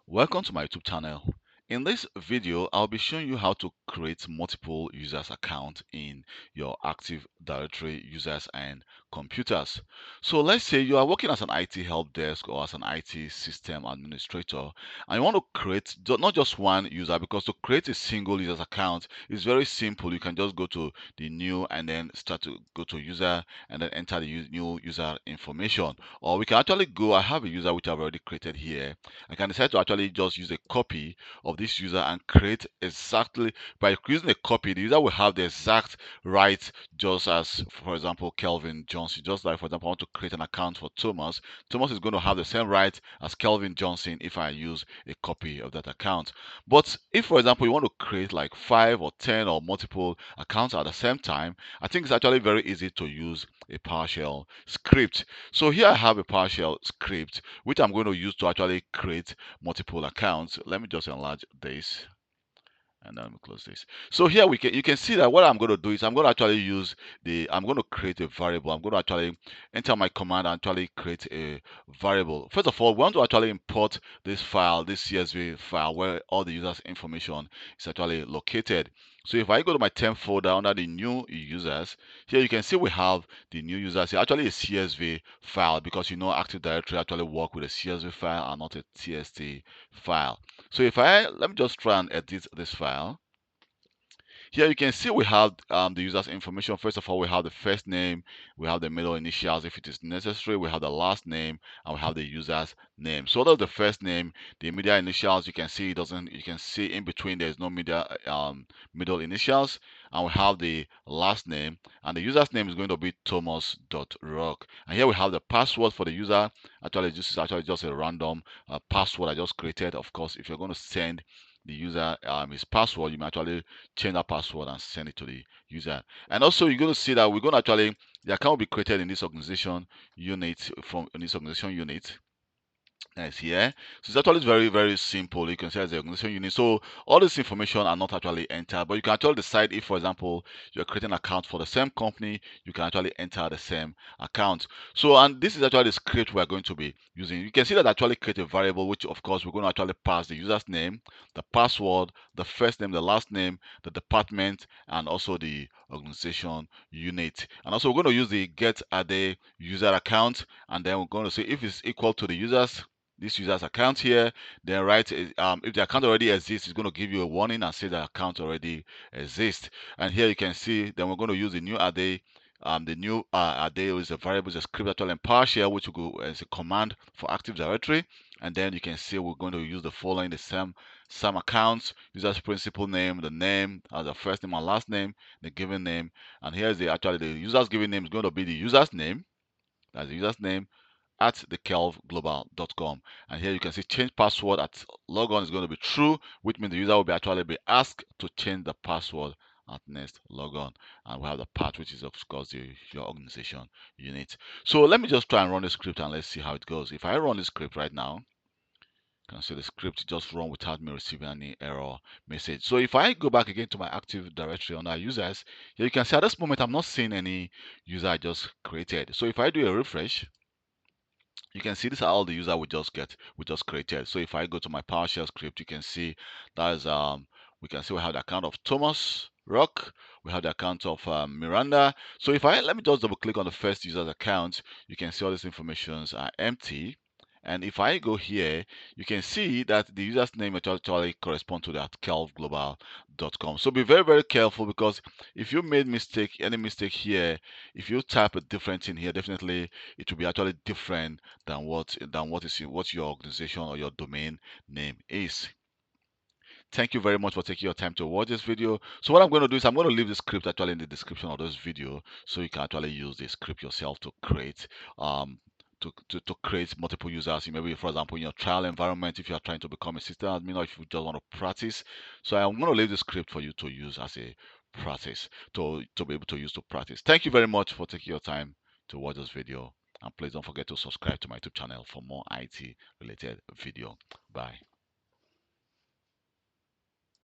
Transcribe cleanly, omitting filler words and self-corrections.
Welcome to my YouTube channel. In this video, I'll be showing you how to create multiple users account in your Active Directory users and computers. So let's say you are working as an IT help desk or as an IT system administrator, and you want to create not just one user, because to create a single user's account is very simple. You can just go to the new and then start to go to user and then enter the new user information. Or we can actually go, I have a user which I've already created here. I can decide to actually just use a copy of this user and create exactly by using a copy. The user will have the exact right, just as, for example, Kelvin Johnson. Just like, for example, I want to create an account for Thomas. Thomas is going to have the same right as Kelvin Johnson if I use a copy of that account. But if, for example, you want to create like 5 or 10 or multiple accounts at the same time, I think it's actually very easy to use a PowerShell script. So here I have a PowerShell script which I'm going to use to actually create multiple accounts. Let me just enlarge this and then let me close this. So here you can see that what I'm going to do is I'm going to actually I'm going to create a variable. I'm going to actually enter my command and actually create a variable. First of all, we want to actually import this file, this CSV file where all the users information is actually located. So if I go to my temp folder under the new users, here you can see we have the new users here, actually a CSV file, because Active Directory actually work with a CSV file and not a TXT file. So let me just try and edit this file. Here you can see we have the user's information. First of all, we have the first name, we have the middle initials if it is necessary, we have the last name, and we have the user's name. So that's the first name. The immediate initials, you can see you can see in between there is no middle initials, and we have the last name, and the user's name is going to be Thomas.rock. And here we have the password for the user. Actually, this is actually just a random password I just created. Of course, if you're going to send the user his password, you may actually change that password and send it to the user. And also, you're going to see that we're going to actually the account will be created in this organization unit Nice here. So it's actually very, very simple. You can see as the organization unit. So all this information are not actually entered, but you can actually decide if, for example, you're creating an account for the same company, you can actually enter the same account. So, and this is actually the script we're going to be using. You can see that I actually create a variable, which of course we're going to actually pass the user's name, the password, the first name, the last name, the department, and also the organization unit. And also we're going to use the get a user account, and then we're going to say if it's equal to the this user's account here, then if the account already exists, it's going to give you a warning and say the account already exists. And here you can see then we're going to use the new array. The new array is a variable, is a script actually in PowerShell, which will go as a command for Active Directory. And then you can see we're going to use the following: the same accounts, user's principal name, the name as the first name and last name, the given name. And here's the user's given name is going to be the user's name. That's the user's name at thekelvglobal.com. And here you can see change password at logon is going to be true, which means the user will be actually be asked to change the password at next logon. And we have the part, which is of course your organization unit. So let me just try and run the script and let's see how it goes. If I run the script right now, you can see the script just run without me receiving any error message. So if I go back again to my Active Directory under users, here you can see at this moment I'm not seeing any user I just created. So if I do a refresh, you can see these are all the user we just created. So if I go to my PowerShell script, you can see that is we can see we have the account of Thomas Rock, we have the account of Miranda. So if I let me just double click on the first user's account, you can see all these informations are empty. And if I go here, you can see that the user's name actually correspond to that kelvglobal.com. So be very, very careful, because if you made any mistake here, if you type a different thing here, definitely it will be actually different than what your organization or your domain name is. Thank you very much for taking your time to watch this video. So what I'm going to do is I'm going to leave the script actually in the description of this video, so you can actually use the script yourself to create to create multiple users. Maybe, for example, in your trial environment, if you are trying to become a system admin, or if you just want to practice. So I'm going to leave the script for you to use as a practice, to be able to use to practice. Thank you very much for taking your time to watch this video, and please don't forget to subscribe to my YouTube channel for more IT related video. Bye.